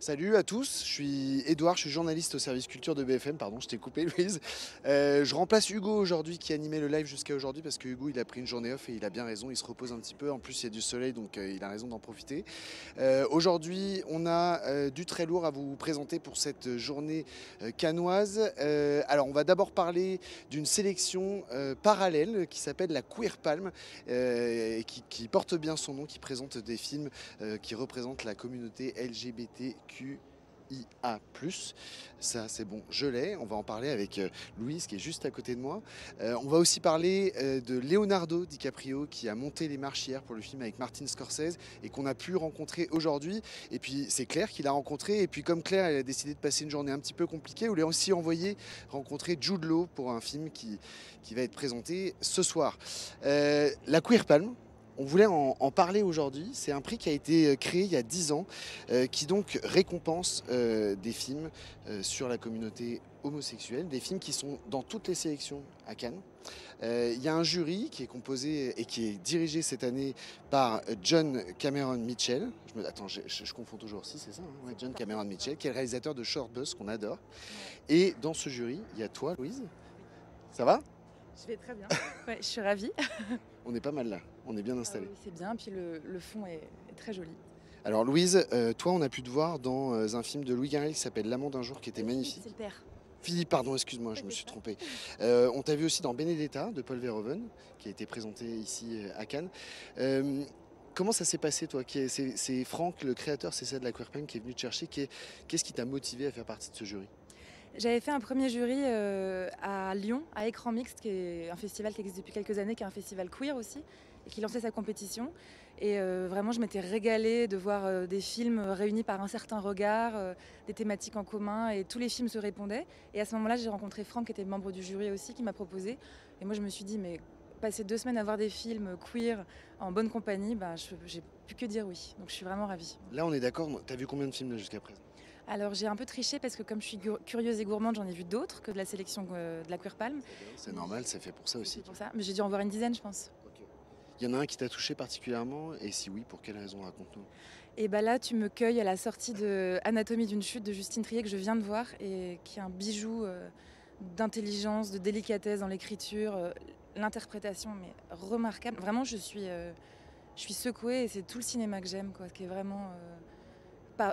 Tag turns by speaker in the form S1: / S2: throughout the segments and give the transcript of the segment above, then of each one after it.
S1: Salut à tous, je suis Edouard, je suis journaliste au service culture de BFM, pardon, je t'ai coupé Louise. Je remplace Hugo aujourd'hui qui animait le live jusqu'à aujourd'hui parce que Hugo il a pris une journée off et il a bien raison, il se repose un petit peu, en plus il y a du soleil donc il a raison d'en profiter. Aujourd'hui on a du très lourd à vous présenter pour cette journée cannoise. Alors on va d'abord parler d'une sélection parallèle qui s'appelle la Queer Palm et qui porte bien son nom, qui présente des films qui représentent la communauté LGBTQIA+. Ça, c'est bon, je l'ai. On va en parler avec Louise, qui est juste à côté de moi. On va aussi parler de Leonardo DiCaprio, qui a monté les marches hier pour le film avec Martin Scorsese et qu'on a pu rencontrer aujourd'hui. Et puis, c'est Claire qui l'a rencontré. Et puis, comme Claire, elle a décidé de passer une journée un petit peu compliquée, on l'a aussi envoyé rencontrer Jude Law pour un film qui va être présenté ce soir. La Queer Palm, on voulait en parler aujourd'hui. C'est un prix qui a été créé il y a 10 ans, qui donc récompense des films sur la communauté homosexuelle, des films qui sont dans toutes les sélections à Cannes. Il y a un jury qui est composé et qui est dirigé cette année par John Cameron Mitchell. Attends, je confonds toujours. Si, c'est ça, hein, ouais, John Cameron Mitchell, qui est le réalisateur de Short Bus, qu'on adore. Et dans ce jury, il y a toi, Louise. Ça va?
S2: Je vais très bien. Ouais, je suis ravie.
S1: On est pas mal là, on est bien installé.
S2: Oui, c'est bien, puis le fond est très joli.
S1: Alors Louise, toi on a pu te voir dans un film de Louis Garrel qui s'appelle L'amant d'un jour qui était magnifique.
S2: C'est le père.
S1: Philippe, pardon, excuse-moi, je me suis trompé. On t'a vu aussi dans Benedetta de Paul Verhoeven, qui a été présenté ici à Cannes. Comment ça s'est passé toi? C'est Franck, le créateur, c'est ça de la Queer Palm, qui est venu te chercher. Qu'est-ce qui t'a motivé à faire partie de ce jury?
S2: J'avais fait un premier jury à Lyon, à Écran Mixte, qui est un festival qui existe depuis quelques années, qui est un festival queer aussi, et qui lançait sa compétition. Et vraiment, je m'étais régalée de voir des films réunis par un certain regard, des thématiques en commun, et tous les films se répondaient. Et à ce moment-là, j'ai rencontré Franck, qui était membre du jury aussi, qui m'a proposé. Et moi, je me suis dit, mais passer 2 semaines à voir des films queer en bonne compagnie, bah, j'ai plus que dire oui. Donc je suis vraiment ravie.
S1: Là on est d'accord, t'as vu combien de films là, jusqu'à présent?
S2: Alors j'ai un peu triché parce que comme je suis curieuse et gourmande, j'en ai vu d'autres que de la sélection de la Queer Palm.
S1: C'est normal, c'est fait pour ça aussi.
S2: C'est pour ça. Mais j'ai dû en voir une dizaine, je pense.
S1: Ok. Il y en a un qui t'a touché particulièrement, et si oui, pour quelle raison? Raconte-nous.
S2: Et bah là, tu me cueilles à la sortie de Anatomie d'une chute de Justine Triet que je viens de voir et qui est un bijou d'intelligence, de délicatesse dans l'écriture, l'interprétation, mais remarquable. Vraiment, je suis secouée et c'est tout le cinéma que j'aime, quoi, qui est vraiment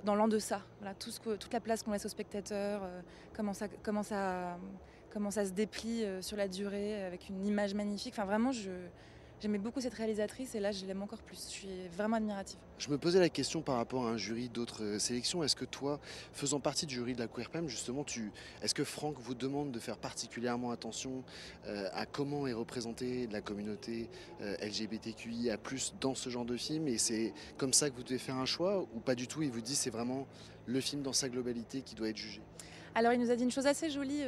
S2: dans l'en-deçà. Voilà, toute la place qu'on laisse aux spectateurs, comment ça se déplie sur la durée avec une image magnifique. Enfin, vraiment, j'aimais beaucoup cette réalisatrice et là, je l'aime encore plus. Je suis vraiment admirative.
S1: Je me posais la question par rapport à un jury d'autres sélections. Est-ce que toi, faisant partie du jury de la Queer Palm, justement, est-ce que Franck vous demande de faire particulièrement attention à comment est représentée la communauté LGBTQIA+ dans ce genre de film, et c'est comme ça que vous devez faire un choix, ou pas du tout, il vous dit c'est vraiment le film dans sa globalité qui doit être jugé?
S2: Alors, il nous a dit une chose assez jolie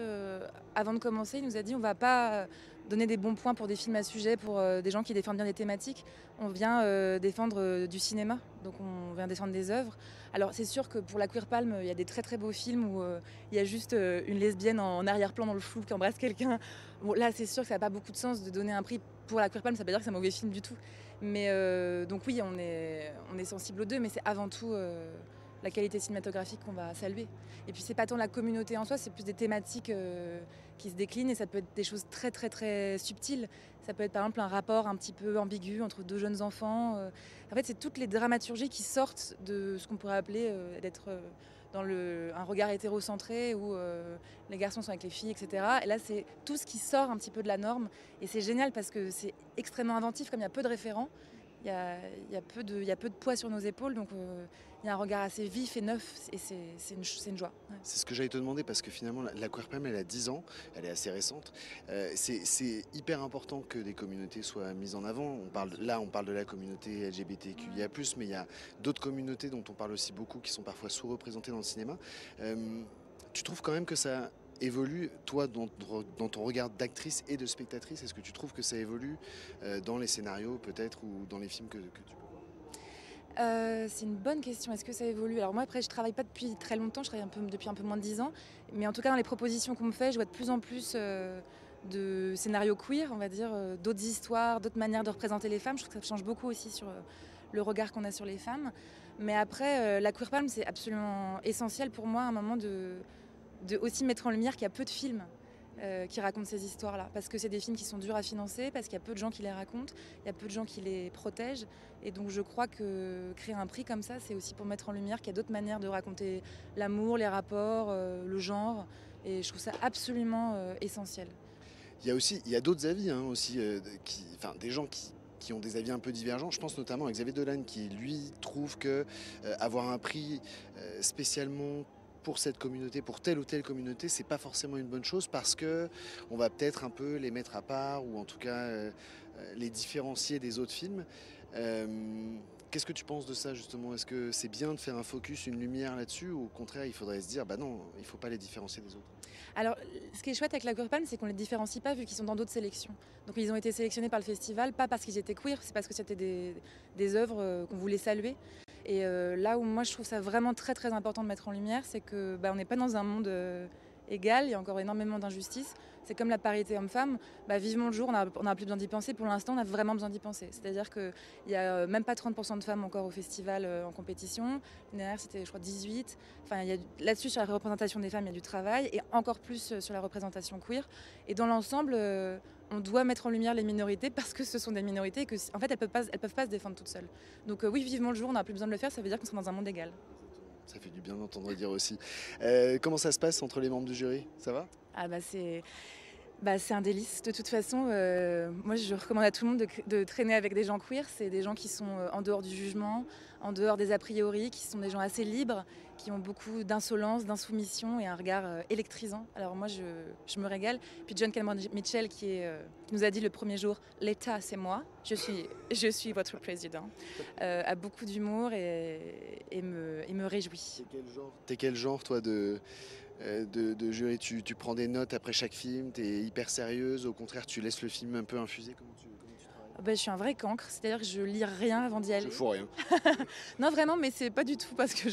S2: avant de commencer. Il nous a dit on va pas donner des bons points pour des films à sujet, pour des gens qui défendent bien des thématiques. On vient défendre du cinéma, donc on vient défendre des œuvres. Alors, c'est sûr que pour la Queer Palm, il y a des très très beaux films où il y a juste une lesbienne en arrière-plan dans le flou qui embrasse quelqu'un. Bon, là, c'est sûr que ça n'a pas beaucoup de sens de donner un prix pour la Queer Palm, ça ne veut pas dire que c'est un mauvais film du tout. Mais donc oui, on est sensible aux deux, mais c'est avant tout la qualité cinématographique qu'on va saluer. Et puis c'est pas tant la communauté en soi, c'est plus des thématiques qui se déclinent, et ça peut être des choses très très très subtiles. Ça peut être par exemple un rapport un petit peu ambigu entre deux jeunes enfants. En fait, c'est toutes les dramaturgies qui sortent de ce qu'on pourrait appeler d'être dans un regard hétérocentré où les garçons sont avec les filles, etc. Et là, c'est tout ce qui sort un petit peu de la norme. Et c'est génial parce que c'est extrêmement inventif, comme il y a peu de référents. Il y a peu de poids sur nos épaules, donc il y a un regard assez vif et neuf, et c'est une joie. Ouais.
S1: C'est ce que j'allais te demander, parce que finalement la Queer Palm elle a 10 ans, elle est assez récente. C'est hyper important que des communautés soient mises en avant. On parle de la communauté LGBTQIA+, mais il y a d'autres communautés dont on parle aussi beaucoup qui sont parfois sous-représentées dans le cinéma. Tu trouves quand même que ça évolue, toi, dans ton regard d'actrice et de spectatrice? Est-ce que tu trouves que ça évolue dans les scénarios peut-être, ou dans les films que tu peux voir?
S2: C'est une bonne question. Est-ce que ça évolue? Alors moi, après, je travaille pas depuis très longtemps. Je travaille depuis un peu moins de 10 ans. Mais en tout cas, dans les propositions qu'on me fait, je vois de plus en plus de scénarios queer, on va dire, d'autres histoires, d'autres manières de représenter les femmes. Je trouve que ça change beaucoup aussi sur le regard qu'on a sur les femmes. Mais après, la Queer Palm, c'est absolument essentiel pour moi à un moment de aussi mettre en lumière qu'il y a peu de films qui racontent ces histoires-là. Parce que c'est des films qui sont durs à financer, parce qu'il y a peu de gens qui les racontent, il y a peu de gens qui les protègent. Et donc je crois que créer un prix comme ça, c'est aussi pour mettre en lumière qu'il y a d'autres manières de raconter l'amour, les rapports, le genre. Et je trouve ça absolument essentiel.
S1: Il y a d'autres avis aussi, des gens qui ont des avis un peu divergents. Je pense notamment à Xavier Dolan qui, lui, trouve que avoir un prix spécialement pour cette communauté, pour telle ou telle communauté, c'est pas forcément une bonne chose parce que on va peut-être un peu les mettre à part ou en tout cas les différencier des autres films. Qu'est-ce que tu penses de ça justement? Est-ce que c'est bien de faire un focus, une lumière là-dessus ou au contraire il faudrait se dire bah non, il faut pas les différencier des autres?
S2: Alors, ce qui est chouette avec la Queer Palm, c'est qu'on ne les différencie pas vu qu'ils sont dans d'autres sélections. Donc ils ont été sélectionnés par le festival, pas parce qu'ils étaient queer, c'est parce que c'était des œuvres qu'on voulait saluer. Et là où moi je trouve ça vraiment très très important de mettre en lumière, c'est que on n'est pas dans un monde égal, il y a encore énormément d'injustices. C'est comme la parité homme-femme, vivement le jour, on n'a plus besoin d'y penser. Pour l'instant, on a vraiment besoin d'y penser. C'est-à-dire qu'il n'y a même pas 30% de femmes encore au festival en compétition. L'année dernière, c'était, je crois, 18. Enfin, là-dessus, sur la représentation des femmes, il y a du travail. Et encore plus sur la représentation queer. Et dans l'ensemble, on doit mettre en lumière les minorités parce que ce sont des minorités et qu'en fait, elles peuvent pas se défendre toutes seules. Donc oui, vivement le jour, on n'a plus besoin de le faire. Ça veut dire qu'on sera dans un monde égal.
S1: Ça fait du bien d'entendre dire aussi. Comment ça se passe entre les membres du jury? Ça va?
S2: C'est un délice. De toute façon, moi je recommande à tout le monde de traîner avec des gens queer. C'est des gens qui sont en dehors du jugement, en dehors des a priori, qui sont des gens assez libres, qui ont beaucoup d'insolence, d'insoumission et un regard électrisant. Alors moi je me régale. Puis John Cameron Mitchell qui nous a dit le premier jour « L'État c'est moi, je suis votre président », a beaucoup d'humour et me réjouit.
S1: T'es quel genre toi de jury? Tu prends des notes après chaque film, tu es hyper sérieuse, au contraire tu laisses le film un peu infuser? Comment tu travailles?
S2: Je suis un vrai cancre, c'est-à-dire que je lis rien avant d'y aller.
S1: Je fous rien.
S2: Non vraiment, mais c'est pas du tout parce que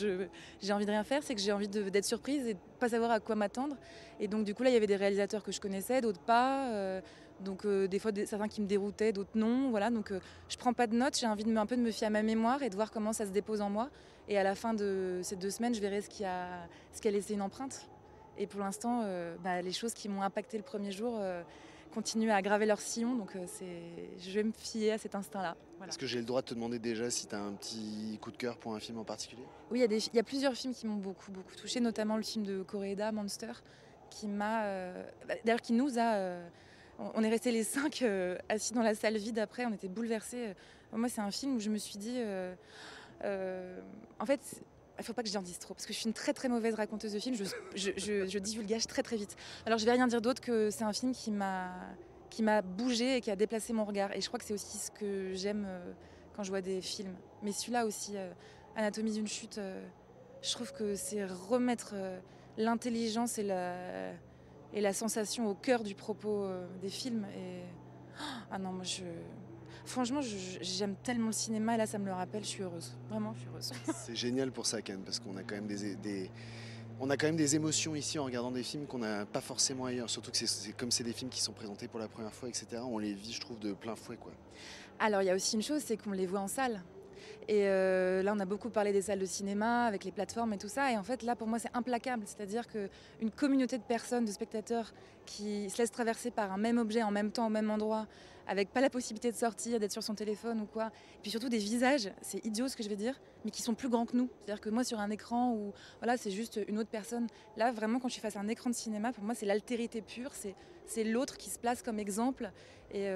S2: j'ai envie de rien faire, c'est que j'ai envie d'être surprise et de pas savoir à quoi m'attendre. Et donc du coup là il y avait des réalisateurs que je connaissais, d'autres pas. Donc des fois certains qui me déroutaient, d'autres non. Voilà, donc je prends pas de notes, j'ai envie un peu de me fier à ma mémoire et de voir comment ça se dépose en moi. Et à la fin de ces 2 semaines, je verrai ce qui a laissé une empreinte. Et pour l'instant, les choses qui m'ont impacté le premier jour continuent à graver leur sillon. Donc je vais me fier à cet instinct-là. Voilà.
S1: Est-ce que j'ai le droit de te demander déjà si tu as un petit coup de cœur pour un film en particulier?
S2: Oui, il y a plusieurs films qui m'ont beaucoup touchée, notamment le film de Koreeda, Monster, qui m'a... d'ailleurs, qui nous a... on est restés les 5 assis dans la salle vide après, on était bouleversés. Moi, c'est un film où je me suis dit... en fait... Il ne faut pas que j'en dise trop, parce que je suis une très très mauvaise raconteuse de films, je divulgage très très vite. Alors je vais rien dire d'autre que c'est un film qui m'a bougé et qui a déplacé mon regard. Et je crois que c'est aussi ce que j'aime quand je vois des films. Mais celui-là aussi, Anatomie d'une chute, je trouve que c'est remettre l'intelligence et la sensation au cœur du propos des films. Et... Ah non, moi franchement, j'aime tellement le cinéma et là, ça me le rappelle, je suis heureuse. Vraiment, je suis heureuse.
S1: C'est génial pour ça, Cannes, parce qu'on a quand même on a quand même des émotions ici en regardant des films qu'on n'a pas forcément ailleurs. Surtout que comme c'est des films qui sont présentés pour la première fois, etc. On les vit, je trouve, de plein fouet, quoi.
S2: Alors, il y a aussi une chose, c'est qu'on les voit en salle. Et là, on a beaucoup parlé des salles de cinéma, avec les plateformes et tout ça. Et en fait, là, pour moi, c'est implacable. C'est-à-dire qu'une communauté de personnes, de spectateurs, qui se laissent traverser par un même objet en même temps, au même endroit, avec pas la possibilité de sortir, d'être sur son téléphone ou quoi. Et puis surtout des visages, c'est idiot ce que je vais dire, mais qui sont plus grands que nous. C'est-à-dire que moi, sur un écran où voilà, c'est juste une autre personne, là, vraiment, quand je suis face à un écran de cinéma, pour moi, c'est l'altérité pure, c'est l'autre qui se place comme exemple. Et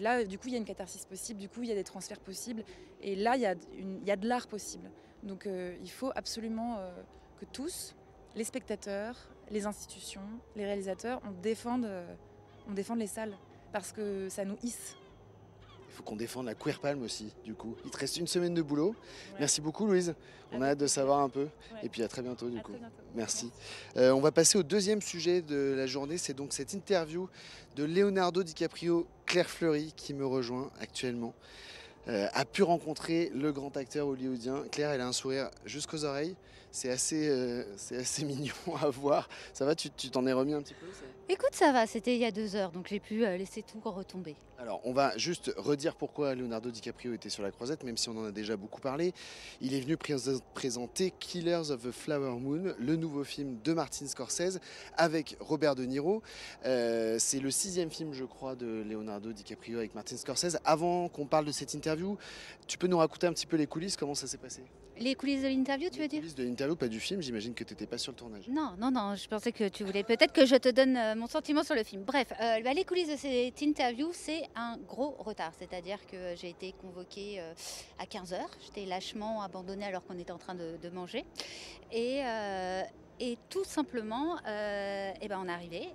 S2: là, du coup, il y a une catharsis possible, du coup, il y a des transferts possibles. Et là, il y a de l'art possible. Donc, il faut absolument que tous, les spectateurs, les institutions, les réalisateurs, on défende les salles. Parce que ça nous hisse.
S1: Il faut qu'on défende la Queer Palm aussi, du coup. Il te reste une semaine de boulot. Ouais. Merci beaucoup, Louise. On a hâte de savoir un peu. Ouais. Et puis à très bientôt, du coup. Merci. On va passer au deuxième sujet de la journée. C'est donc cette interview de Leonardo DiCaprio, Claire Fleury, qui me rejoint actuellement. A pu rencontrer le grand acteur hollywoodien. Claire, elle a un sourire jusqu'aux oreilles. c'est assez mignon à voir. Ça va, tu t'en es remis un petit peu
S3: Écoute, ça va, c'était il y a 2 heures, donc j'ai pu laisser tout retomber.
S1: Alors, on va juste redire pourquoi Leonardo DiCaprio était sur la croisette, même si on en a déjà beaucoup parlé. Il est venu présenter Killers of the Flower Moon, le nouveau film de Martin Scorsese, avec Robert De Niro. C'est le 6e film, je crois, de Leonardo DiCaprio avec Martin Scorsese. Avant qu'on parle de cette interview, tu peux nous raconter un petit peu les coulisses, comment ça s'est passé?
S3: Les coulisses de l'interview, tu veux
S1: Les
S3: dire?
S1: coulisses de l'interview, pas du film, j'imagine que tu n'étais pas sur le tournage.
S3: Non, non, non, je pensais que tu voulais peut-être que je te donne mon sentiment sur le film. Bref, les coulisses de cette interview, c'est un gros retard. C'est-à-dire que j'ai été convoquée à 15 heures. J'étais lâchement abandonnée alors qu'on était en train de manger. Et tout simplement, on est arrivé.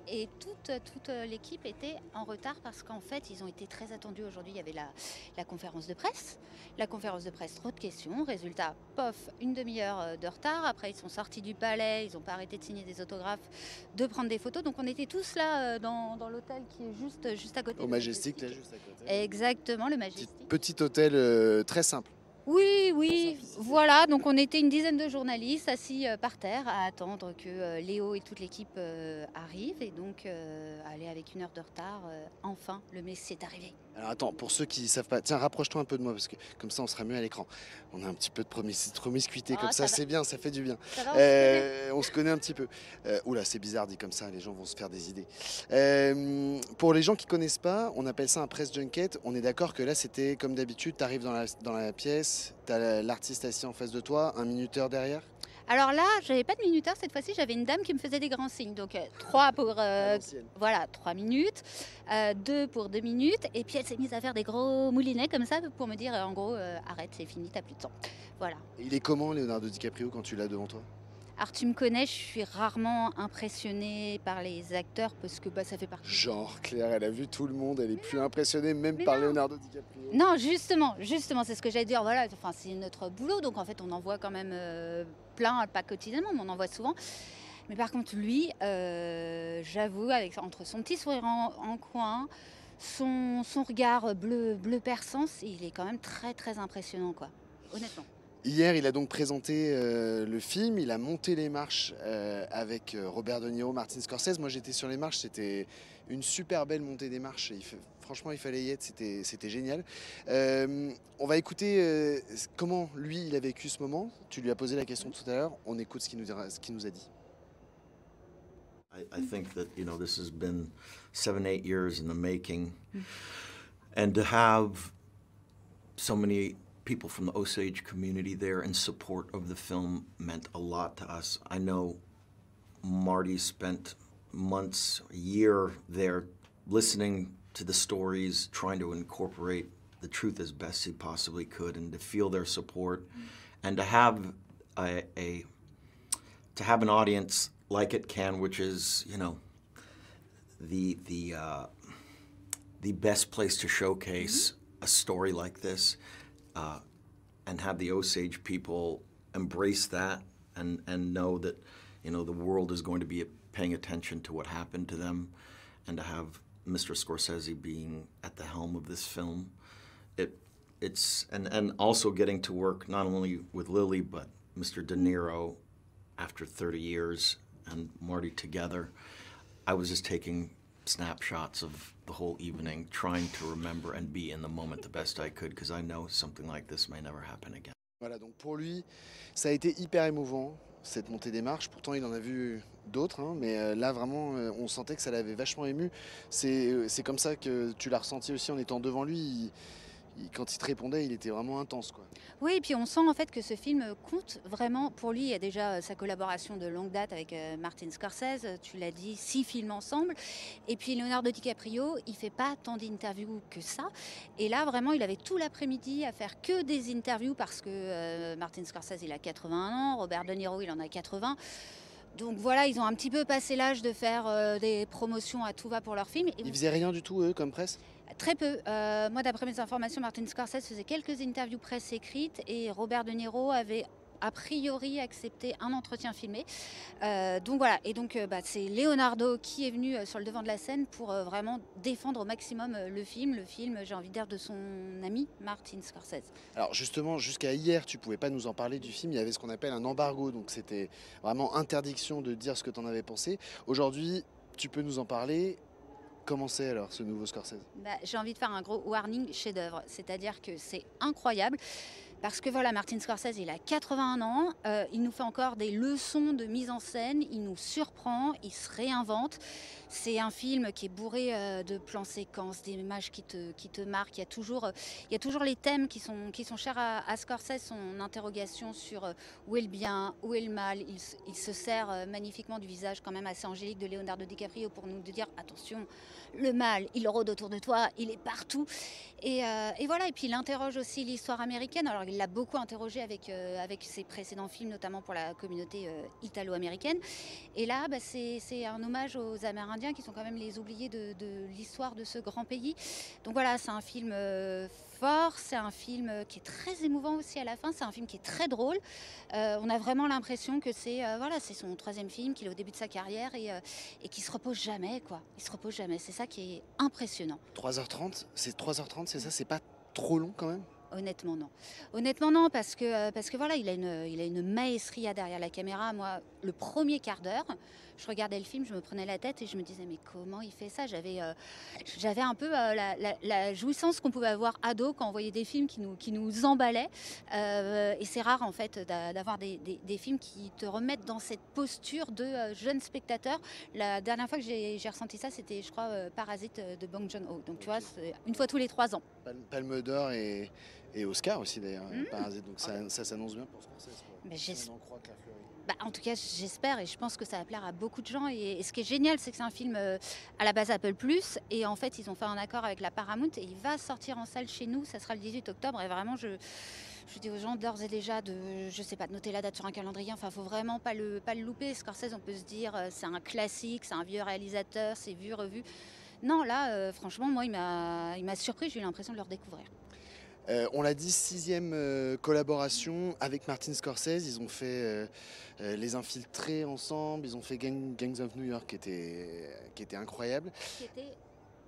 S3: Et toute l'équipe était en retard parce qu'en fait, ils ont été très attendus. Aujourd'hui, il y avait la conférence de presse. La conférence de presse, trop de questions. Résultat, pof, une demi-heure de retard. Après, ils sont sortis du palais. Ils n'ont pas arrêté de signer des autographes, de prendre des photos. Donc, on était tous là dans l'hôtel qui est juste à côté.
S1: Au Majestic, là, juste à côté.
S3: Exactement, le Majestic.
S1: Petit hôtel très simple.
S3: Oui, voilà, donc on était une dizaine de journalistes assis par terre à attendre que Léo et toute l'équipe arrivent et donc aller avec 1 heure de retard, enfin le Messie est arrivé.
S1: Alors attends, pour ceux qui ne savent pas, tiens, rapproche-toi un peu de moi parce que comme ça on sera mieux à l'écran. On a un petit peu de promiscuité comme ça, c'est bien, ça fait du bien.
S3: Ça va,
S1: on se connaît un petit peu. Oula, c'est bizarre dit comme ça, les gens vont se faire des idées. Pour les gens qui ne connaissent pas, on appelle ça un press junket. On est d'accord que là c'était comme d'habitude, tu arrives dans la pièce, tu as l'artiste assis en face de toi, un minuteur derrière.
S3: Alors là, j'avais pas de minuteur cette fois-ci, j'avais une dame qui me faisait des grands signes. Donc 3 pour 3 minutes, 2 pour 2 minutes, et puis elle s'est mise à faire des gros moulinets comme ça pour me dire en gros arrête, c'est fini, t'as plus de temps. Voilà.
S1: Et il est comment Leonardo DiCaprio quand tu l'as devant toi?
S3: Alors tu me connais, je suis rarement impressionnée par les acteurs parce que ça fait partie.
S1: Genre Claire, elle a vu tout le monde, elle est plus impressionnée même par Leonardo DiCaprio.
S3: Non, justement, c'est ce que j'allais dire. Voilà, enfin, c'est notre boulot, donc en fait, on en voit quand même plein, pas quotidiennement, mais on en voit souvent. Mais par contre, lui, j'avoue, entre son petit sourire en coin, son regard bleu perçant, il est quand même très très impressionnant, quoi. Honnêtement.
S1: Hier, il a donc présenté le film, il a monté les marches avec Robert De Niro, Martin Scorsese. Moi, j'étais sur les marches, c'était une super belle montée des marches. Franchement, il fallait y être, c'était génial. On va écouter comment lui, il a vécu ce moment. Tu lui as posé la question tout à l'heure, on écoute ce qu'il nous a dit.
S4: I think that, this has been 7-8 years in the making. And to have so many people from the Osage community there in support of the film meant a lot to us. I know Marty spent months, a year there listening to the stories, trying to incorporate the truth as best he possibly could, and to feel their support, and to have an audience like at Cannes, which is, the best place to showcase a story like this. And have the Osage people embrace that and know that, the world is going to be paying attention to what happened to them, and to have Mr. Scorsese being at the helm of this film, and also getting to work not only with Lily but Mr. De Niro after 30 years and Marty together. I was just taking snapshots of the whole evening, trying to remember and be in the moment the best I could, because I know something like this may never happen again.
S1: Voilà, donc pour lui, ça a été hyper émouvant, cette montée des marches. Pourtant, il en a vu d'autres, hein, mais là, vraiment, on sentait que ça l'avait vachement ému. C'est comme ça que tu l'as ressenti aussi en étant devant lui. Quand il te répondait, il était vraiment intense, quoi.
S3: Oui, et puis on sent en fait que ce film compte vraiment pour lui. Il y a déjà sa collaboration de longue date avec Martin Scorsese, tu l'as dit, 6 films ensemble. Et puis Leonardo DiCaprio, il fait pas tant d'interviews que ça. Et là, vraiment, il avait tout l'après-midi à faire que des interviews parce que Martin Scorsese, il a 81 ans, Robert De Niro, il en a 80. Donc voilà, ils ont un petit peu passé l'âge de faire des promotions à tout va pour leurs films.
S1: Ils faisaient rien du tout, eux, comme presse?
S3: Très peu. Moi, d'après mes informations, Martin Scorsese faisait quelques interviews presse écrites et Robert De Niro avait a priori accepté un entretien filmé. Donc voilà, et donc c'est Leonardo qui est venu sur le devant de la scène pour vraiment défendre au maximum le film, j'ai envie de dire, de son ami Martin Scorsese.
S1: Alors justement, jusqu'à hier, tu pouvais pas nous en parler du film, il y avait ce qu'on appelle un embargo, donc c'était vraiment interdiction de dire ce que tu en avais pensé. Aujourd'hui, tu peux nous en parler. Comment c'est alors ce nouveau Scorsese?
S3: J'ai envie de faire un gros warning chef-d'œuvre, c'est-à-dire que c'est incroyable. Parce que voilà, Martin Scorsese, il a 81 ans, il nous fait encore des leçons de mise en scène, il nous surprend, il se réinvente. C'est un film qui est bourré de plans séquences, d'images qui te marquent. Il y a toujours les thèmes qui sont chers à Scorsese, son interrogation sur où est le bien, où est le mal. Il se sert magnifiquement du visage quand même assez angélique de Leonardo DiCaprio pour nous dire attention, le mal, il rôde autour de toi, il est partout. Et voilà, et puis il interroge aussi l'histoire américaine. Alors il l'a beaucoup interrogé avec ses précédents films, notamment pour la communauté italo-américaine. Et là, c'est un hommage aux Amérindiens qui sont quand même les oubliés de l'histoire de ce grand pays. Donc voilà, c'est un film fort, c'est un film qui est très émouvant aussi à la fin, c'est un film qui est très drôle. On a vraiment l'impression que c'est son 3e film, qu'il est au début de sa carrière et qu'il se repose jamais, quoi. Il se repose jamais, c'est ça qui est impressionnant.
S1: 3h30, c'est ça, c'est pas trop long quand même?
S3: Honnêtement non. Honnêtement non, parce que voilà, il a une maestria derrière la caméra. Moi, le premier quart d'heure, je regardais le film, je me prenais la tête et je me disais mais comment il fait ça? J'avais un peu la jouissance qu'on pouvait avoir ado quand on voyait des films qui nous emballaient. Et c'est rare en fait d'avoir des films qui te remettent dans cette posture de jeune spectateur. La dernière fois que j'ai ressenti ça, c'était je crois Parasite de Bong Joon-ho. Donc tu vois, c'est une fois tous les 3 ans.
S1: Palme d'or et Oscar aussi d'ailleurs, Parasite, donc ça s'annonce bien pour Scorsese.
S3: Mais en tout cas, j'espère et je pense que ça va plaire à beaucoup de gens. Et ce qui est génial, c'est que c'est un film à la base Apple+, et en fait, ils ont fait un accord avec la Paramount et il va sortir en salle chez nous. Ça sera le 18 octobre et vraiment, je dis aux gens d'ores et déjà de noter la date sur un calendrier. Enfin, faut vraiment pas le louper. Scorsese, on peut se dire, c'est un classique, c'est un vieux réalisateur, c'est vu, revu. Non, là, franchement, moi, il m'a surpris. J'ai eu l'impression de le redécouvrir.
S1: On l'a dit, 6e collaboration avec Martin Scorsese. Ils ont fait Les Infiltrés ensemble, ils ont fait Gangs of New York qui était incroyable.
S3: Qui était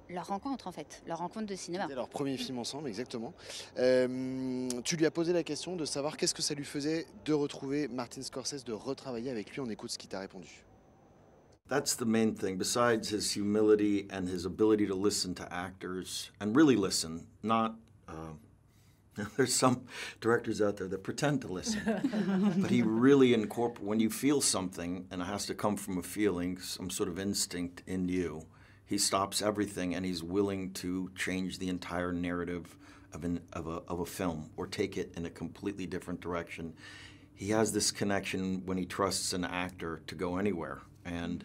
S3: leur rencontre en fait, leur rencontre de cinéma.
S1: C'était leur premier film ensemble, exactement. Tu lui as posé la question de savoir qu'est-ce que ça lui faisait de retrouver Martin Scorsese, de retravailler avec lui. On écoute ce qu'il t'a répondu.
S4: That's the main thing, besides his humility and his ability to listen to actors, and really listen, not... There's some directors out there that pretend to listen, but he really when you feel something, and it has to come from a feeling, some sort of instinct in you, he stops everything and he's willing to change the entire narrative of a film or take it in a completely different direction. He has this connection when he trusts an actor to go anywhere, and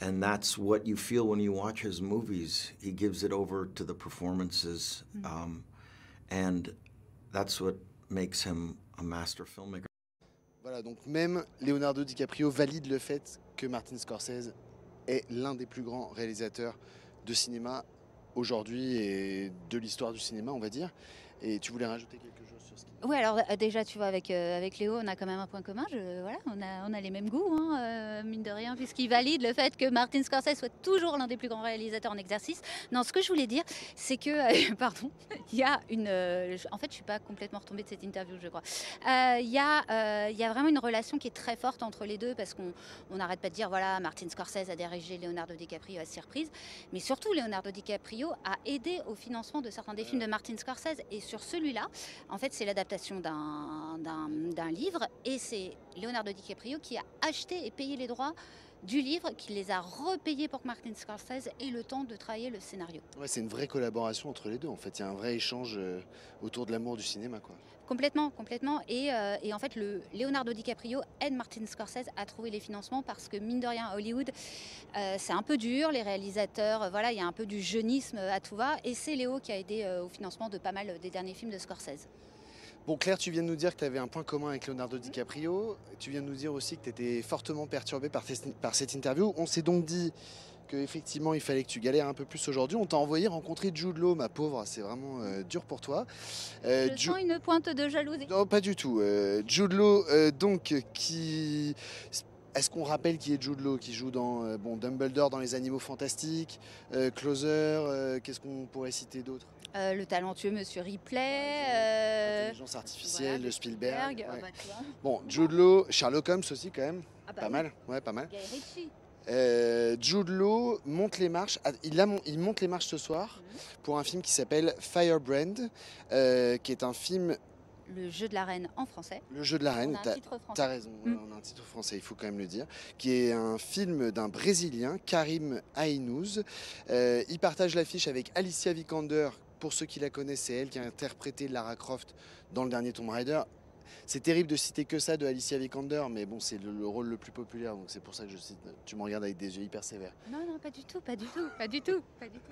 S4: that's what you feel when you watch his movies. He gives it over to the performances. And that's what makes him a master filmmaker.
S1: Voilà, donc même Leonardo DiCaprio valide le fait que Martin Scorsese est l'un des plus grands réalisateurs de cinéma aujourd'hui et de l'histoire du cinéma, on va dire. Et tu voulais rajouter quelque chose sur ce qui...
S3: Oui, alors déjà, tu vois, avec Léo, on a quand même un point commun. Voilà, on a les mêmes goûts, mine de rien, puisqu'il valide le fait que Martin Scorsese soit toujours l'un des plus grands réalisateurs en exercice. Non, ce que je voulais dire, c'est que, pardon, il y a une... en fait, je ne suis pas complètement retombée de cette interview, je crois. Il y a vraiment une relation qui est très forte entre les deux, parce qu'on n'arrête pas de dire, voilà, Martin Scorsese a dirigé Leonardo DiCaprio à 6 reprises, mais surtout, Leonardo DiCaprio a aidé au financement de certains des films de Martin Scorsese. Et sur celui-là, en fait, c'est l'adaptation d'un livre, et c'est Leonardo DiCaprio qui a acheté et payé les droits du livre, qui les a repayés pour que Martin Scorsese ait le temps de travailler le scénario.
S1: Ouais, c'est une vraie collaboration entre les deux, en fait. Il y a un vrai échange autour de l'amour du cinéma, quoi.
S3: Complètement. Et en fait, Leonardo DiCaprio aide Martin Scorsese à trouver les financements, parce que mine de rien, à Hollywood, c'est un peu dur, les réalisateurs, voilà, il y a un peu du jeunisme à tout va, et c'est Léo qui a aidé au financement de pas mal des derniers films de Scorsese.
S1: Bon, Claire, tu viens de nous dire que tu avais un point commun avec Leonardo DiCaprio. Tu viens de nous dire aussi que tu étais fortement perturbée par cette interview. On s'est donc dit qu'effectivement, il fallait que tu galères un peu plus aujourd'hui. On t'a envoyé rencontrer Jude Law, ma pauvre. C'est vraiment dur pour toi.
S3: Je sens une pointe de jalousie.
S1: Non, pas du tout. Jude Law, donc, qui... Est-ce qu'on rappelle qui est Jude Law, qui joue dans Dumbledore dans Les Animaux Fantastiques, Closer, qu'est-ce qu'on pourrait citer d'autre?
S3: Le talentueux Monsieur Ripley.
S1: Intelligence artificielle,
S3: voilà,
S1: de Spielberg.
S3: Ah
S1: Ouais.
S3: bah, tu vois.
S1: Bon, Jude Law, Sherlock Holmes aussi quand même,
S3: Ah bah
S1: pas
S3: oui.
S1: mal, ouais, pas mal.
S3: Guy Ritchie.
S1: Jude Law monte les marches, il monte les marches ce soir pour un film qui s'appelle Firebrand, qui est un film,
S3: Le jeu de la reine en français.
S1: Le jeu de la reine,
S3: On a un titre français.
S1: t'as raison, on a un titre français, il faut quand même le dire, qui est un film d'un Brésilien, Karim Ainouz. Il partage l'affiche avec Alicia Vikander. Pour ceux qui la connaissent, c'est elle qui a interprété Lara Croft dans le dernier Tomb Raider. C'est terrible de citer que ça de Alicia Vikander, mais bon, c'est le rôle le plus populaire, donc c'est pour ça que je cite. Tu me regardes avec des yeux hyper sévères.
S3: Non, non, pas du tout, pas du tout, pas du tout, pas du tout.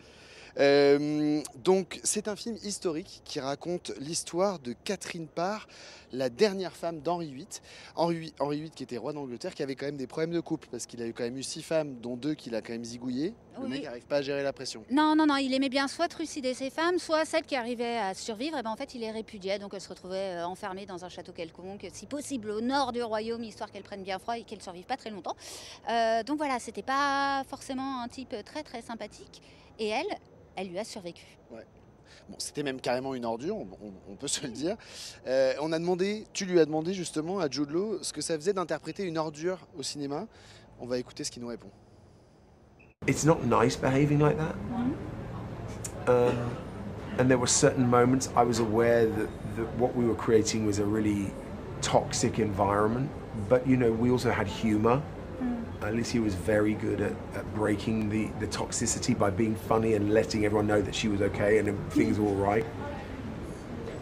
S1: Donc c'est un film historique qui raconte l'histoire de Catherine Parr, la dernière femme d'Henri VIII. Henri VIII qui était roi d'Angleterre, qui avait quand même des problèmes de couple, parce qu'il a eu quand même eu 6 femmes, dont 2 qu'il a quand même zigouillées. Le
S3: Oui.
S1: mec n'arrive pas à gérer la pression.
S3: Non, non, non, il aimait bien soit trucider ses femmes, soit celles qui arrivaient à survivre. Et ben en fait, il les répudiait, donc elles se retrouvaient enfermées dans un château quelconque, si possible au nord du royaume, histoire qu'elles prennent bien froid et qu'elles ne survivent pas très longtemps. Donc voilà, c'était pas forcément un type très très sympathique. Et elle lui a survécu.
S1: Ouais. Bon, c'était même carrément une ordure, on peut se le dire. Tu lui as demandé justement à Jude Law ce que ça faisait d'interpréter une ordure au cinéma. On va écouter ce qu'il nous répond.
S5: It's not nice behaving like that. And there were certain moments I was aware that what we were creating was a really toxic environment. But you know, we also had humor. Alicia was very good at breaking the toxicity by being funny and letting everyone know that she was okay and things were all right.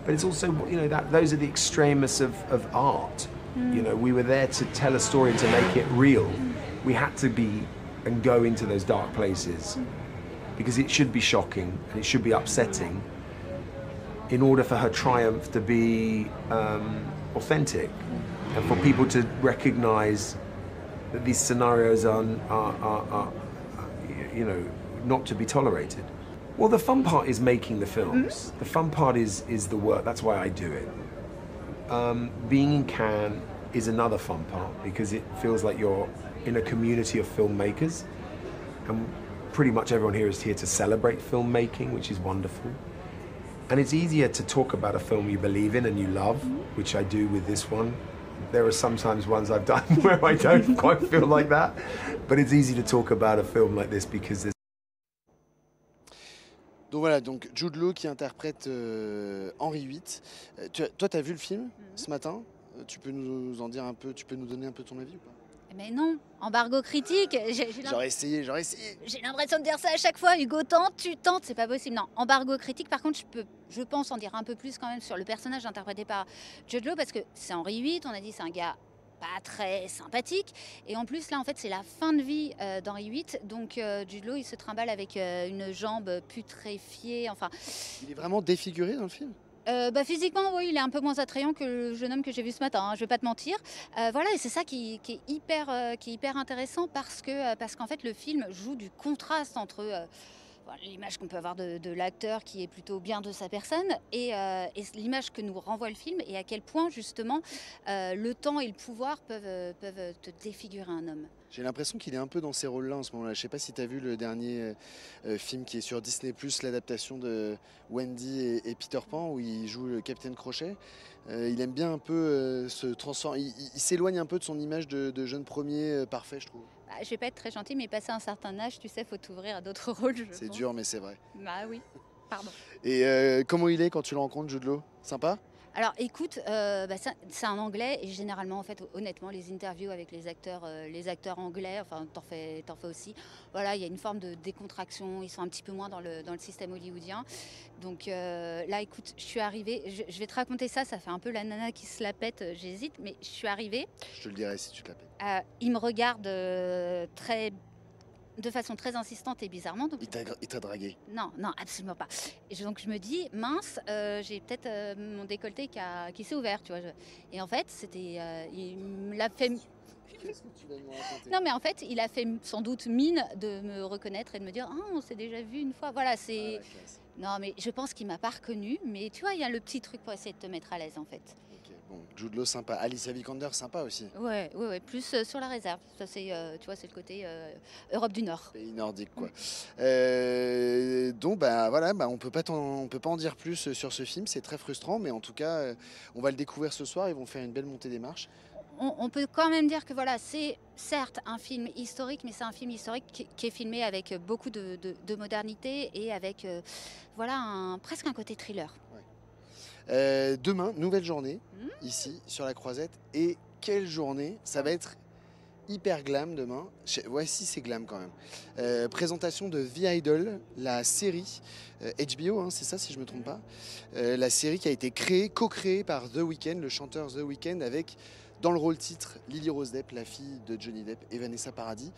S5: But it's also, you know, that those are the extremists of art. You know, we were there to tell a story and to make it real. We had to be and go into those dark places because it should be shocking and it should be upsetting in order for her triumph to be authentic and for people to recognize that these scenarios are you know, not to be tolerated. Well, the fun part is making the films. The fun part is the work. That's why I do it. Being in Cannes is another fun part because it feels like you're in a community of filmmakers, and pretty much everyone here is here to celebrate filmmaking, which is wonderful. And it's easier to talk about a film you believe in and you love, which I do with this one. There are sometimes ones I've done where I don't quite feel like that, but it's easy to talk about a film like this because there's...
S1: Donc voilà, donc Jude Law qui interprète Henri VIII. Toi, tu as vu le film ce matin? Tu peux nous en dire un peu, tu peux nous donner un peu ton avis ou pas?
S3: Mais non, embargo critique.
S1: J'aurais essayé.
S3: J'ai l'impression de dire ça à chaque fois. Hugo, tu tentes, c'est pas possible. Non, embargo critique. Par contre, je pense en dire un peu plus quand même sur le personnage interprété par Jude Law, parce que c'est Henri VIII. On a dit c'est un gars pas très sympathique. Et en plus, là, en fait, c'est la fin de vie d'Henri VIII. Donc, Jude Law, il se trimballe avec une jambe putréfiée. Enfin,
S1: il est vraiment défiguré dans le film?
S3: Physiquement, oui, il est un peu moins attrayant que le jeune homme que j'ai vu ce matin, hein, je vais pas te mentir. Voilà, et c'est ça qui est hyper intéressant parce qu'en fait, le film joue du contraste entre l'image qu'on peut avoir de l'acteur qui est plutôt bien de sa personne et l'image que nous renvoie le film, et à quel point, justement, le temps et le pouvoir peuvent te défigurer un homme.
S1: J'ai l'impression qu'il est un peu dans ces rôles-là en ce moment-là. Je ne sais pas si tu as vu le dernier film qui est sur Disney+, l'adaptation de Wendy et Peter Pan, où il joue le Capitaine Crochet. Il aime bien un peu se transformer. Il s'éloigne un peu de son image de jeune premier parfait, je trouve.
S3: Je vais pas être très gentille, mais passé un certain âge, tu sais, faut t'ouvrir à d'autres rôles.
S1: C'est dur, mais c'est vrai.
S3: Bah oui, pardon.
S1: Et comment il est quand tu le rencontres, Jude Law? Sympa?
S3: Alors écoute, c'est un anglais, et généralement, en fait, honnêtement, les interviews avec les acteurs anglais, enfin, t'en fais aussi. Voilà, il y a une forme de décontraction, ils sont un petit peu moins dans le système hollywoodien. Donc là, écoute, je suis arrivée, je vais te raconter ça, ça fait un peu la nana qui se la pète, j'hésite, mais je suis arrivée.
S1: Je te le dirai si tu te la pètes.
S3: Il me regarde de façon très insistante et bizarrement. Donc...
S1: Il t'a dragué?
S3: Non, absolument pas. Donc je me dis, mince, j'ai peut-être mon décolleté qui s'est ouvert, tu vois. Et en fait, il me l'a fait...
S1: Qu'est-ce que tu vas nous raconter?
S3: Non, mais en fait, il a fait sans doute mine de me reconnaître et de me dire: «Ah, on s'est déjà vu une fois». Voilà,
S1: Ah,
S3: c'est.
S1: la classe.
S3: Non, mais je pense qu'il m'a pas reconnue, mais tu vois, il y a le petit truc pour essayer de te mettre à l'aise, en fait.
S1: Ok, bon, Jude Law sympa. Alicia Vikander sympa aussi.
S3: Ouais, ouais, ouais, plus sur la réserve. Ça, c'est, tu vois, c'est le côté Europe du Nord.
S1: Pays nordique quoi. Donc bah voilà, bah, on peut pas en dire plus sur ce film, c'est très frustrant, mais en tout cas on va le découvrir ce soir, ils vont faire une belle montée des marches.
S3: On peut quand même dire que voilà, c'est certes un film historique, mais c'est un film historique qui est filmé avec beaucoup de modernité et avec voilà, presque un côté thriller.
S1: Demain, nouvelle journée,
S3: Hmm.
S1: ici sur la Croisette, et quelle journée, ça va être hyper glam demain. Ouais, si c'est glam quand même. Présentation de The Idol, la série HBO, hein, c'est ça si je me trompe pas. La série qui a été créée, co-créée par The Weeknd, le chanteur The Weeknd, avec dans le rôle titre Lily Rose Depp, la fille de Johnny Depp et Vanessa Paradis.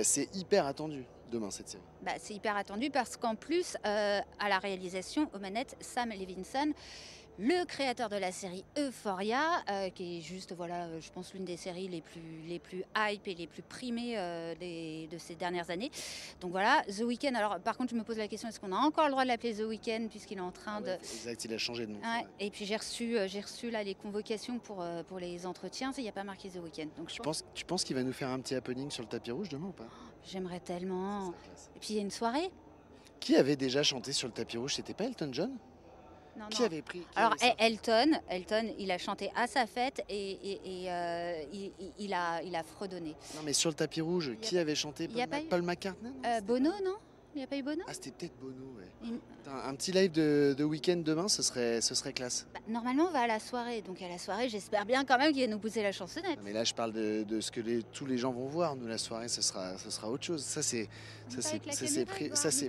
S1: C'est hyper attendu demain cette série.
S3: Bah, c'est hyper attendu parce qu'en plus, à la réalisation, aux manettes, Sam Levinson, le créateur de la série Euphoria, qui est juste, voilà, je pense, l'une des séries les plus hype et les plus primées de ces dernières années. Donc voilà, The Weeknd. Alors, par contre, je me pose la question, est-ce qu'on a encore le droit de l'appeler The Weeknd puisqu'il est en train
S1: Ah
S3: de...
S1: ouais, exact, il a changé de nom.
S3: Ouais, et puis j'ai reçu là les convocations pour les entretiens, il n'y a pas marqué The Weeknd. Donc
S1: Tu penses qu'il va nous faire un petit happening sur le tapis rouge demain ou pas?
S3: j'aimerais tellement.
S1: Ça serait classe.
S3: Et puis il y a une soirée.
S1: Qui avait déjà chanté sur le tapis rouge? C'était pas Elton John?
S3: Non,
S1: Qui
S3: non.
S1: avait pris qui
S3: Alors
S1: avait sorti
S3: Elton, il a chanté à sa fête et il a fredonné.
S1: Non mais sur le tapis rouge,
S3: y a
S1: qui avait chanté?
S3: y a pas eu-
S1: Paul McCartney non C'était
S3: Bono,
S1: pas-
S3: non? Il n'y a pas eu Bono?
S1: Ah c'était peut-être Bono, ouais.
S3: Il-
S1: Putain, un petit live de week-end demain, ce serait classe.
S3: Bah, normalement, on va à la soirée. Donc à la soirée, j'espère bien quand même qu'il va nous pousser la chansonnette.
S1: Non, mais là je parle de ce que tous les gens vont voir. Nous la soirée, ce sera autre chose. Ça c'est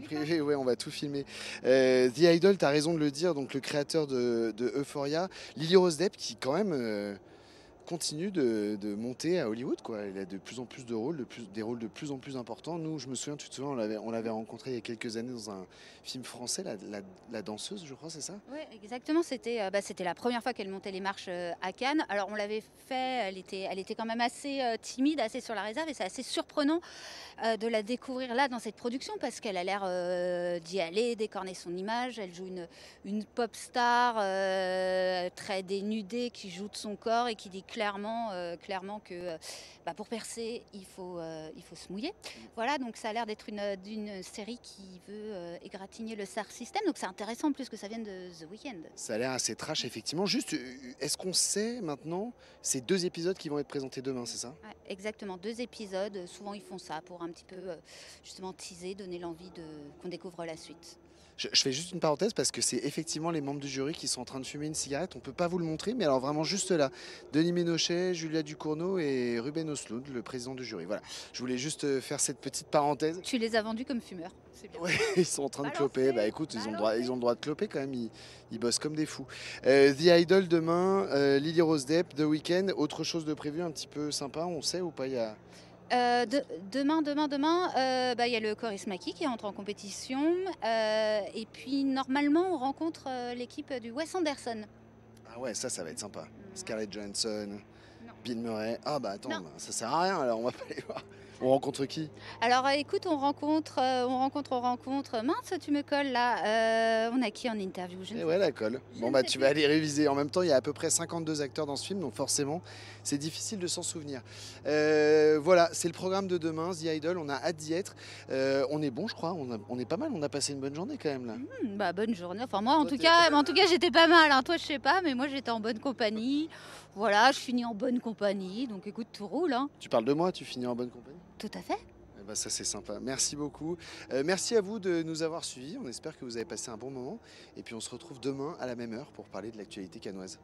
S1: privé, ouais, on va tout filmer. The Idol, t'as raison de le dire, donc le créateur de Euphoria, Lily Rose Depp qui quand même continue de monter à Hollywood, quoi. Il a de plus en plus de rôles, des rôles de plus en plus importants. Nous, je me souviens, tu te souviens, on l'avait rencontré il y a quelques années dans un film français, la danseuse, je crois, c'est ça?
S3: Oui, exactement. C'était la première fois qu'elle montait les marches à Cannes. Alors on l'avait fait, elle était quand même assez timide, assez sur la réserve, et c'est assez surprenant de la découvrir là dans cette production parce qu'elle a l'air d'y aller, d'écorner son image. Elle joue une pop star très dénudée qui joue de son corps et qui dit clairement que pour percer, il faut se mouiller. Voilà, donc ça a l'air d'être d'une série qui veut égratigner le star system. Donc c'est intéressant en plus que ça vienne de The Weeknd.
S1: Ça a l'air assez trash, effectivement. Juste, est-ce qu'on sait maintenant ces 2 épisodes qui vont être présentés demain, c'est ça?
S3: Ouais, exactement, 2 épisodes. Souvent ils font ça pour un petit peu justement teaser, donner l'envie qu'on découvre la suite.
S1: Je fais juste une parenthèse parce que c'est effectivement les membres du jury qui sont en train de fumer une cigarette. On peut pas vous le montrer, mais alors vraiment juste là. Denis Ménochet, Julia Ducournau et Ruben Östlund, le président du jury. Voilà, je voulais juste faire cette petite parenthèse.
S3: Tu les as vendus comme fumeurs. C'est bien.
S1: Ouais, ils sont en train de
S3: Balancez,
S1: cloper. Bah écoute, ils ont le droit de cloper quand même. Ils bossent comme des fous. The Idol demain, Lily Rose Depp, The Weeknd. Autre chose de prévu un petit peu sympa, on sait ou pas? Il y a...
S3: Demain, il y a le Chorus Maki qui entre en compétition. Et puis, normalement, on rencontre l'équipe du Wes Anderson.
S1: Ah ouais, ça va être sympa. Scarlett Johansson,
S3: Non.
S1: Bill Murray. Ah bah attends,
S3: Non.
S1: bah, ça sert à rien alors, on va pas les voir. On rencontre qui?
S3: Alors, écoute, on rencontre. Mince, tu me colles là. On a qui en interview? Je ne
S1: Et
S3: sais
S1: ouais, la colle.
S3: Je
S1: Bon
S3: ne
S1: bah
S3: sais
S1: tu
S3: plus.
S1: vas aller réviser. En même temps, il y a à peu près 52 acteurs dans ce film, donc forcément, c'est difficile de s'en souvenir. Voilà, c'est le programme de demain, The Idol. On a hâte d'y être. On est bon, je crois. On est pas mal. On a passé une bonne journée quand même là.
S3: Bonne journée. Enfin, moi, en
S1: Toi,
S3: tout
S1: t'es-
S3: cas, j'étais pas mal. Hein. Toi, je sais pas, mais moi, j'étais en bonne compagnie. Voilà, je finis en bonne compagnie. Donc, écoute, tout roule. Hein.
S1: Tu parles de moi, tu finis en bonne compagnie.
S3: Tout à fait.
S1: Eh ben, ça c'est sympa. Merci beaucoup. Merci à vous de nous avoir suivis. On espère que vous avez passé un bon moment. Et puis on se retrouve demain à la même heure pour parler de l'actualité cannoise.